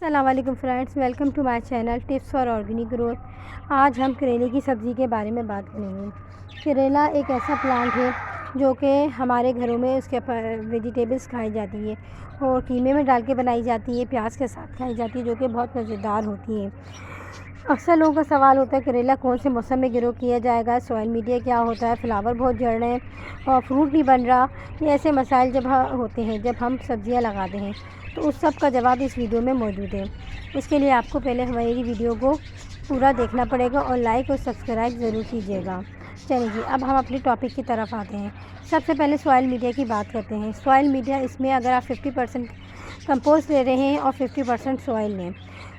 अस्सलाम वालेकुम friends, welcome to my channel tips for organic growth. आज हम करेले की सब्ज़ी के बारे में बात करेंगे। करेला एक ऐसा प्लांट है जो कि हमारे घरों में उसके वेजिटेबल्स खाई जाती है और कीमे में डाल के बनाई जाती है, प्याज के साथ खाई जाती है, जो कि बहुत मज़ेदार होती है। अक्सर लोगों का सवाल होता है करेला कौन से मौसम में ग्रो किया जाएगा, सॉइल मीडिया क्या होता है, फ्लावर बहुत झड़ रहे हैं और फ्रूट नहीं बन रहा। ये ऐसे मसाइल जब होते हैं जब हम सब्ज़ियाँ लगाते हैं, तो उस सब का जवाब इस वीडियो में मौजूद है। इसके लिए आपको पहले हमारी वीडियो को पूरा देखना पड़ेगा और लाइक और सब्सक्राइब ज़रूर कीजिएगा। चलिए जी, अब हम अपने टॉपिक की तरफ आते हैं। सबसे पहले सॉइल मीडिया की बात करते हैं। सॉइल मीडिया, इसमें अगर आप 50% कंपोस्ट ले रहे हैं और 50% सॉइल लें,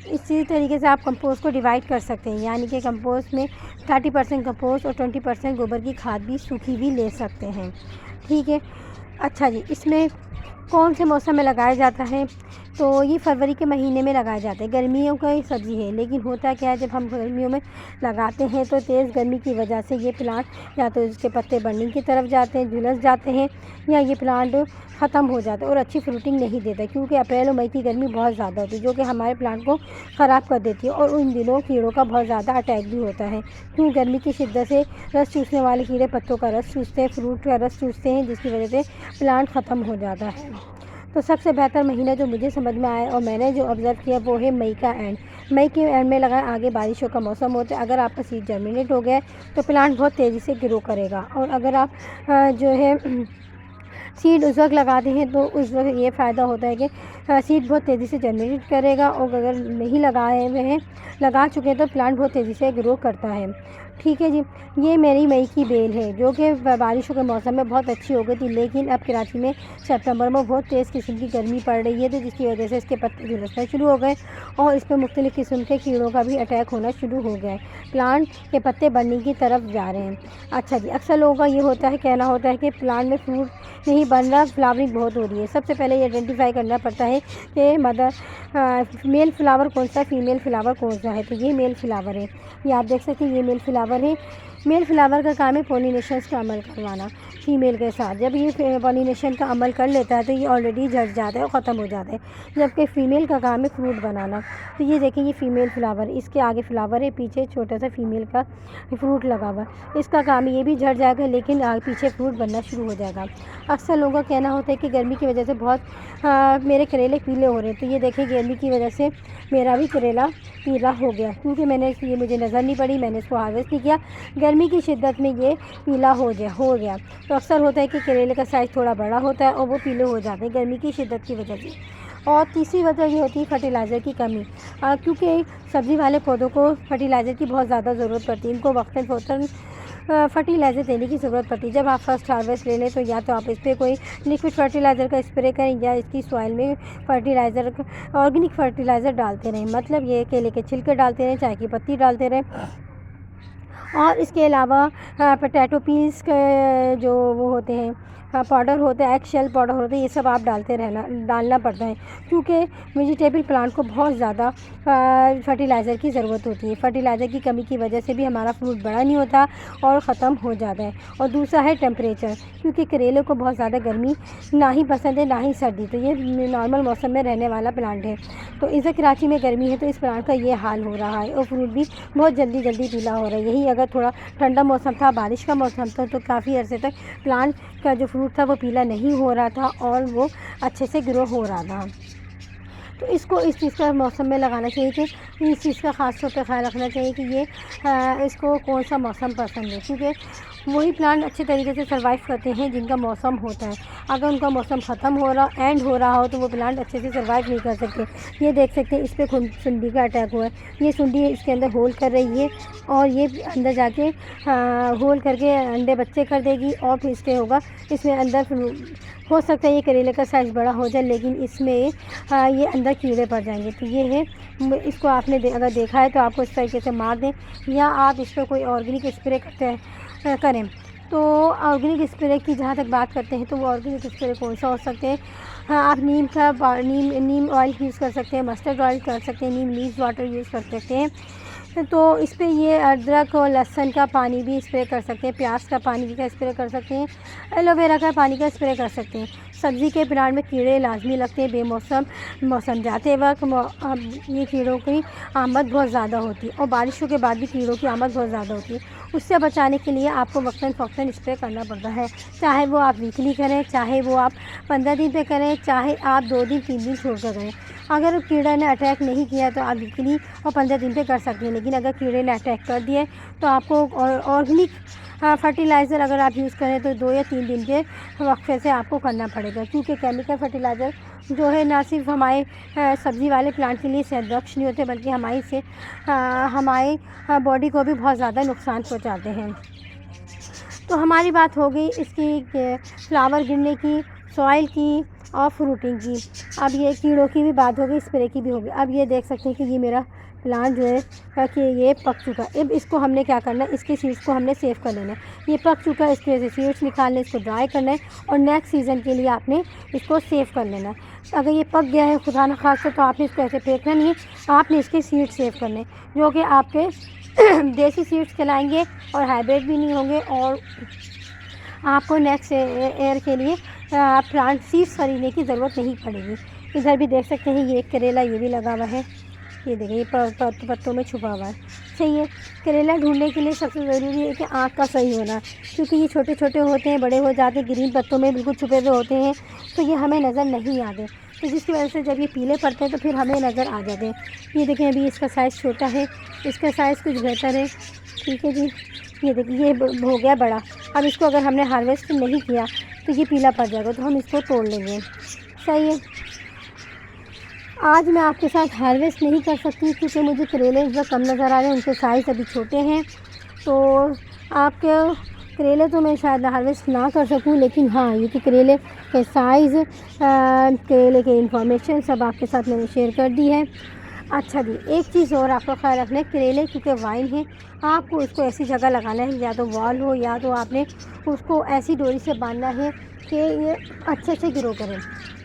इसी तरीके से आप कंपोस्ट को डिवाइड कर सकते हैं, यानी कि कंपोस्ट में 30% कंपोस्ट और 20% गोबर की खाद भी सूखी भी ले सकते हैं। ठीक है। अच्छा जी, इसमें कौन से मौसम में लगाया जाता है? तो ये फरवरी के महीने में लगाया जाता है। गर्मियों का ही सब्ज़ी है, लेकिन होता क्या है, जब हम गर्मियों में लगाते हैं तो तेज़ गर्मी की वजह से ये प्लांट या तो इसके पत्ते बढ़ने की तरफ जाते हैं, झुलस जाते हैं, या ये प्लांट ख़त्म हो जाता है और अच्छी फ्रूटिंग नहीं देता, क्योंकि अप्रैल और मई की गर्मी बहुत ज़्यादा होती है, जो कि हमारे प्लांट को ख़राब कर देती है। और उन दिनों कीड़ों का बहुत ज़्यादा अटैक भी होता है, क्योंकि गर्मी की शिद्दत से रस चूसने वाले कीड़े पत्तों का रस चूसते हैं, फ्रूट का रस चूसते हैं, जिसकी वजह से प्लांट ख़त्म हो जाता है। तो सबसे बेहतर महीना जो मुझे समझ में आया और मैंने जो ऑब्ज़र्व किया वो है मई का एंड। मई के एंड में लगाएं, आगे बारिशों का मौसम होता है। अगर आपका सीड जर्मिनेट हो गया है तो प्लांट बहुत तेज़ी से ग्रो करेगा। और अगर आप जो है सीड उस वक्त लगाते हैं तो उस वक्त ये फ़ायदा होता है कि सीड बहुत तेज़ी से जर्मिनेट करेगा, और अगर नहीं लगाए हुए हैं, लगा चुके हैं, तो प्लांट बहुत तेज़ी से ग्रो करता है। ठीक है जी। ये मेरी मई की बेल है, जो कि बारिशों के मौसम में बहुत अच्छी हो गई थी, लेकिन अब कराची में सितंबर में बहुत तेज़ किस्म की गर्मी पड़ रही है, तो जिसकी वजह से इसके पत्ते झुलसना शुरू हो गए और इस पर मुख्तलिफ़ किस्म के कीड़ों का भी अटैक होना शुरू हो गया है। प्लांट के पत्ते बढ़ने की तरफ जा रहे हैं। अच्छा जी, अक्सर लोगों का ये होता है, कहना होता है कि प्लांट में फ्रूट नहीं बन रहा, फ्लावरिंग बहुत हो रही है। सबसे पहले ये आइडेंटिफाई करना पड़ता है कि मेल फ्लावर कौन सा, फीमेल फ्लावर कौन सा है। तो ये मेल फ्लावर है, ये आप देख सकते हैं, ये मेल फ्लावर है। मेल फ्लावर का काम है पॉलिनेशंस का अमल करवाना फीमेल के साथ। जब ये पॉलिनेशन का अमल कर लेता है तो ये ऑलरेडी झड़ जाता है और ख़त्म हो जाता है, जबकि फ़ीमेल का काम है फ्रूट बनाना। तो ये देखें, ये फ़ीमेल फ्लावर, इसके आगे फ्लावर है, पीछे छोटा सा फीमेल का फ्रूट लगा हुआ है। इसका काम है, ये भी झड़ जाएगा लेकिन पीछे फ्रूट बनना शुरू हो जाएगा। अक्सर लोगों का कहना होता है कि गर्मी की वजह से बहुत मेरे करेले पीले हो रहे हैं। तो ये देखें, गर्मी की वजह से मेरा भी करेला पीला हो गया, क्योंकि ये मुझे नज़र नहीं पड़ी, मैंने इसको हार्वेस्ट नहीं किया। गर्मी की शिद्दत में ये पीला हो गया। तो अक्सर होता है कि करेले का साइज़ थोड़ा बड़ा होता है और वो पीले हो जाते हैं गर्मी की शिद्दत की वजह से। और तीसरी वजह ये होती है फर्टिलाइज़र की कमी, क्योंकि सब्ज़ी वाले पौधों को फर्टिलाइज़र की बहुत ज़्यादा ज़रूरत पड़ती है। इनको वक्तन फ़ौरन फर्टिलाइज़र देने की ज़रूरत पड़ती है। जब आप फर्स्ट हार्वेस्ट ले लें तो या तो आप इस पर कोई लिक्विड फर्टिलाइज़र का स्प्रे करें, या इसकी सॉइल में फर्टिलाइज़र, ऑर्गेनिक फर्टिलाइज़र डालते रहें। मतलब ये केले के छिलके डालते रहें, चाय की पत्ती डालते रहें। और इसके अलावा पोटैटो पील्स के जो वो होते हैं, पाउडर होता है, एग शेल पाउडर होता है, ये सब आप डालना पड़ता है, क्योंकि वेजिटेबल प्लांट को बहुत ज़्यादा फर्टिलाइज़र की ज़रूरत होती है। फर्टिलाइज़र की कमी की वजह से भी हमारा फ्रूट बड़ा नहीं होता और ख़त्म हो जाता है। और दूसरा है टेम्परेचर, क्योंकि करेले को बहुत ज़्यादा गर्मी ना ही पसंद है ना ही सर्दी, तो ये नॉर्मल मौसम में रहने वाला प्लांट है। तो इसे कराची में गर्मी है तो इस प्लांट का ये हाल हो रहा है और फ्रूट भी बहुत जल्दी पीला हो रहा है। यही अगर थोड़ा ठंडा मौसम था, बारिश का मौसम था, तो काफ़ी अरसे तक प्लांट का जो फ्रूट था वो पीला नहीं हो रहा था और वो अच्छे से ग्रो हो रहा था। तो इसको इस चीज़ का मौसम में लगाना चाहिए कि इस चीज़ का ख़ास तौर पे ख्याल रखना चाहिए कि ये इसको कौन सा मौसम पसंद है, क्योंकि वही प्लांट अच्छे तरीके से सर्वाइव करते हैं जिनका मौसम होता है। अगर उनका मौसम ख़त्म हो रहा, एंड हो रहा हो, तो वो प्लांट अच्छे से सर्वाइव नहीं कर सकते। ये देख सकते हैं, इस पर सुंडी का अटैक हुआ है। ये सुंडी इसके अंदर होल कर रही है और ये अंदर जाके होल करके अंडे बच्चे कर देगी और फिर इसके होगा, इसमें अंदर हो सकता है ये करेले का साइज़ बड़ा हो जाए, लेकिन इसमें ये अंदर कीड़े पड़ जाएंगे। तो ये है, इसको आपने अगर देखा है तो आपको इस तरीके से मार दें, या आप इस पर कोई ऑर्गेनिक स्प्रे करें। तो ऑर्गेनिक स्प्रे की जहाँ तक बात करते हैं, तो वो ऑर्गेनिक स्प्रे कौन सा हो सकते हैं? हाँ, आप नीम ऑयल यूज़ कर सकते हैं, मस्टर्ड ऑयल कर सकते हैं, नीम लीव्स वाटर यूज़ कर सकते हैं, तो इस पे ये अदरक और लहसुन का पानी भी स्प्रे कर सकते हैं, प्याज का पानी का स्प्रे कर सकते हैं, एलोवेरा का पानी का स्प्रे कर सकते हैं। सब्ज़ी के प्लांट में कीड़े लाजमी लगते हैं बेमौसम, मौसम जाते वक्त अब ये कीड़ों की आमद बहुत ज़्यादा होती है और बारिशों के बाद भी कीड़ों की आमद बहुत ज़्यादा होती है। उससे बचाने के लिए आपको वक्तन फ़ौक्तन स्प्रे करना पड़ता है, चाहे वो आप वीकली करें, चाहे वो आप 15 दिन पे करें, चाहे आप 2 दिन 3 दिन छोड़ कर करें। अगर कीड़ा ने अटैक नहीं किया तो आप वीकली और 15 दिन पे कर सकते हैं, लेकिन अगर कीड़े ने अटैक कर दिए तो आपको ऑर्गेनिक फर्टिलाइज़र अगर आप यूज़ करें तो 2 या 3 दिन के वक्फे से आपको करना पड़ेगा, क्योंकि केमिकल फर्टिलाइज़र जो है ना सिर्फ हमारे सब्ज़ी वाले प्लांट के लिए सेहतबख्श नहीं होते, बल्कि हमारे बॉडी को भी बहुत ज़्यादा नुकसान पहुँचाते हैं। तो हमारी बात हो गई इसकी फ्लावर गिरने की, सॉइल की और फ्रूटिंग की। अब ये कीड़ों की भी बात हो गई, स्प्रे की भी हो गई। अब ये देख सकते हैं कि ये मेरा प्लांट जो है कि ये पक चुका है। अब इसको हमने क्या करना है, इसके सीड्स को हमने सेव कर लेना है। ये पक चुका है, इसके सीड्स निकालने, इसको ड्राई करना है और नेक्स्ट सीज़न के लिए आपने इसको सेव कर लेना है। अगर ये पक गया है खुदा न खास्ता तो आपने इसको ऐसे फेंकना नहीं है, आपने इसके सीड्स सेव करने जो कि आपके देसी सीड्स कहलाएंगे और हाइब्रिड भी नहीं होंगे, और आपको नेक्स्ट ईयर के लिए प्लांट सीड्स खरीदने की ज़रूरत नहीं पड़ेगी। इधर भी देख सकते हैं ये एक करेला ये भी लगा हुआ है, ये देखिए ये पत्तों में छुपा हुआ है। सही है, करेला ढूंढने के लिए सबसे ज़रूरी है कि आँख का सही होना, क्योंकि ये छोटे छोटे होते हैं, बड़े हो जाते हैं, ग्रीन पत्तों में बिल्कुल छुपे हुए होते हैं, तो ये हमें नज़र नहीं आते, तो जिसकी वजह से जब ये पीले पड़ते हैं तो फिर हमें नज़र आ जाते हैं। ये देखें अभी इसका साइज़ छोटा है, इसका साइज़ कुछ बेहतर है। ठीक है जी, ये देखिए ये हो गया बड़ा। अब इसको अगर हमने हार्वेस्ट नहीं किया तो ये पीला पड़ जाएगा, तो हम इसको तोड़ लेंगे। सही है, आज मैं आपके साथ हार्वेस्ट नहीं कर सकती क्योंकि मुझे करेले इस वक्त कम नज़र आ रहे हैं, उनके साइज़ अभी छोटे हैं, तो आपके करेले तो मैं शायद हार्वेस्ट ना कर सकूं, लेकिन हाँ ये कि करेले के साइज़, करेले के इंफॉर्मेशन सब आपके साथ मैंने शेयर कर दी है। अच्छा जी, एक चीज़ और आपको ख्याल रखना है, करेले क्योंकि वाइन है, आपको उसको ऐसी जगह लगाना है, या तो वॉल हो या तो आपने उसको ऐसी डोरी से बांधना है कि ये अच्छे से ग्रो करें।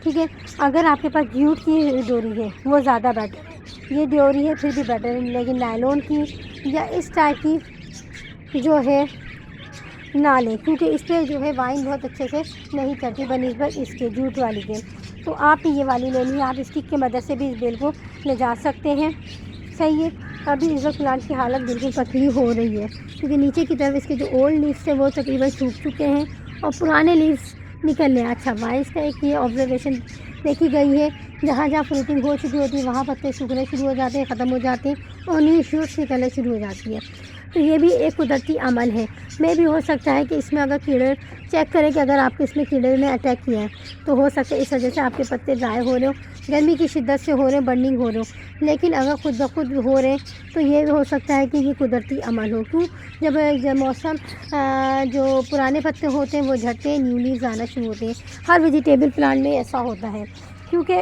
ठीक है, अगर आपके पास जूट की डोरी है वो ज़्यादा बेटर है, ये डोरी है फिर भी बेटर है, लेकिन नायलॉन की या इस टाइप की जो है ना लें, क्योंकि इस पर जो है वाइन बहुत अच्छे से नहीं चढ़ती बनिस्बत इसके जूट वाली के। तो आप ये वाली लेनी है, आप स्टिक की मदद से भी इस बेल को ले जा सकते हैं। सही है, अभी इस वक्त प्लांट की हालत बिल्कुल पतली हो रही है, क्योंकि नीचे की तरफ इसके जो ओल्ड लीव्स थे वो तकरीबन सूख चुके हैं और पुराने लीव्स निकल रहे हैं। अच्छा, वाइस का एक ये ऑब्जर्वेशन देखी गई है, जहाँ जहाँ फ्रूटिंग हो चुकी होती है वहाँ पत्ते सूखने शुरू हो जाते हैं, ख़त्म हो जाते हैं और न्यू शूट्स निकलने शुरू हो जाती है। तो ये भी एक कुदरती अमल है। मे भी हो सकता है कि इसमें अगर कीड़े चेक करें कि अगर आपके इसमें कीड़े ने अटैक किया है तो हो सकता है इस वजह से आपके पत्ते ड्राई हो रहे हो, गर्मी की शिद्दत से हो रहे हैं, बर्निंग हो रहे हो। लेकिन अगर खुद ब खुद हो रहे हैं तो ये हो सकता है कि ये कुदरती अमल हो। क्यों, जब मौसम जो पुराने पत्ते होते हैं वो झड़ते हैं, न्यू लीव्स आना शुरू होते हैं। हर वेजिटेबल प्लांट में ऐसा होता है, क्योंकि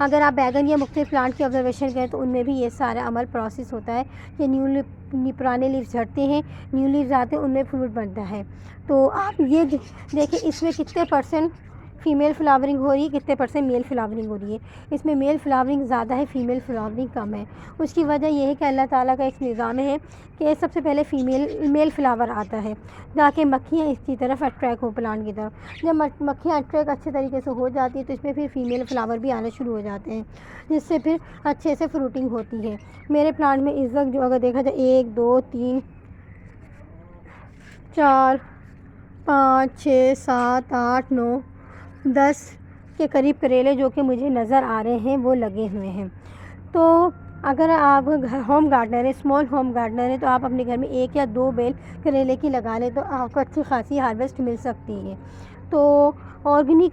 अगर आप बैगन या मुख्तलिफ प्लांट की ऑब्जर्वेशन करें तो उनमें भी ये सारा अमल प्रोसेस होता है कि पुराने लीव्स झड़ते हैं, न्यू लीव्स आते हैं, उनमें फ्रूट बनता है। तो आप ये देखें इसमें कितने परसेंट फ़ीमेल फ्लावरिंग हो रही है, कितने परसेंट मेल फ्लावरिंग हो रही है। इसमें मेल फ्लावरिंग ज़्यादा है, फ़ीमेल फ्लावरिंग कम है। उसकी वजह यह है कि अल्लाह ताला का एक निज़ाम है कि सबसे पहले मेल फ्लावर आता है ताकि मक्खियाँ इसकी तरफ अट्रैक्ट हो, प्लांट की तरफ। जब मक्खियाँ अट्रैक्ट अच्छे तरीके से हो जाती है तो इसमें फिर फ़ीमेल फ्लावर भी आने शुरू हो जाते हैं, जिससे फिर अच्छे से फ्रूटिंग होती है। मेरे प्लांट में इस वक्त जो अगर देखा जाए 1 2 3 4 5 6 7 8 9 10 के करीब करेले जो कि मुझे नज़र आ रहे हैं वो लगे हुए हैं। तो अगर आप होम गार्डनर है, स्मॉल होम गार्डनर है, तो आप अपने घर में 1 या 2 बेल करेले की लगा लें तो आपको अच्छी खासी हार्वेस्ट मिल सकती है। तो ऑर्गेनिक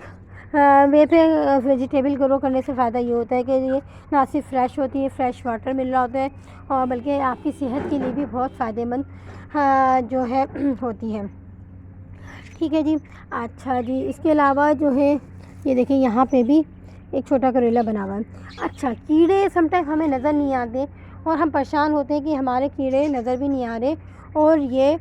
वे पे वेजिटेबल ग्रो करने से फ़ायदा ये होता है कि ये ना सिर्फ फ्रेश होती है, फ्रेश वाटर मिल रहा होता है, और बल्कि आपकी सेहत के लिए भी बहुत फ़ायदेमंद जो है होती है। ठीक है जी। अच्छा जी, इसके अलावा जो है ये देखिए यहाँ पे भी एक छोटा करेला बना हुआ है। अच्छा, कीड़े समटाइम हमें नज़र नहीं आते और हम परेशान होते हैं कि हमारे कीड़े नज़र भी नहीं आ रहे और ये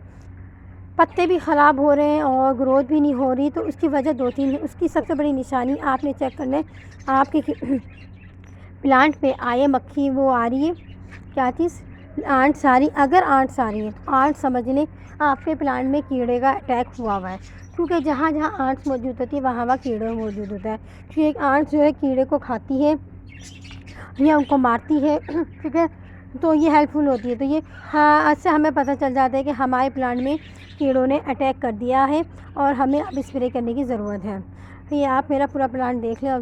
पत्ते भी ख़राब हो रहे हैं और ग्रोथ भी नहीं हो रही। तो उसकी वजह 2-3 है। उसकी सबसे बड़ी निशानी आपने चेक करना है, आपके प्लांट पे आए मक्खी वो आ रही है क्या चीज़, आंट सारी। अगर आंट सारी है, आंट समझ लें आपके प्लांट में कीड़े का अटैक हुआ है, क्योंकि जहाँ जहाँ आंट्स मौजूद होती है वहाँ वहाँ कीड़ा मौजूद होता है। क्योंकि एक आंट जो है कीड़े को खाती है या उनको मारती है, ठीक है, तो ये हेल्पफुल होती है। तो ये हाँ, इससे हमें पता चल जाता है कि हमारे प्लांट में कीड़ों ने अटैक कर दिया है और हमें अब स्प्रे करने की ज़रूरत है। ये आप मेरा पूरा प्लांट देख लें और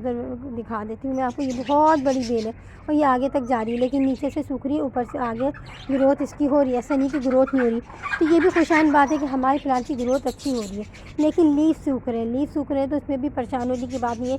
दिखा देती हूँ मैं आपको। ये बहुत बड़ी बेल है और ये आगे तक जा रही है, लेकिन नीचे से सूख रही है, ऊपर से आगे ग्रोथ इसकी हो रही है। ऐसा नहीं कि ग्रोथ नहीं हो रही। तो ये भी खुशहाल बात है कि हमारे प्लांट की ग्रोथ अच्छी हो रही है, लेकिन लीफ सूख रहे हैं। लीफ सूख रहे हैं तो इसमें भी परेशान होने की बात नहीं है।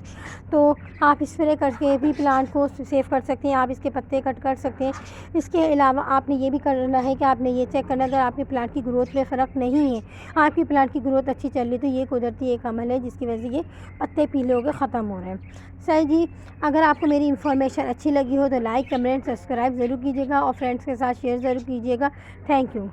तो आप स्प्रे करके भी प्लांट को सेव कर सकते हैं, आप इसके पत्ते कट कर सकते हैं। इसके अलावा आपने ये भी करना है कि आपने ये चेक करना, अगर आपके प्लांट की ग्रोथ में फ़र्क नहीं है, आपकी प्लांट की ग्रोथ अच्छी चल रही, तो ये कुदरती एक अमल है जिसकी वजह से ये पत्ते पीले होकर ख़त्म हो रहे हैं। सही जी, अगर आपको मेरी इन्फॉर्मेशन अच्छी लगी हो तो लाइक, कमेंट, सब्सक्राइब ज़रूर कीजिएगा और फ्रेंड्स के साथ शेयर ज़रूर कीजिएगा। Thank you.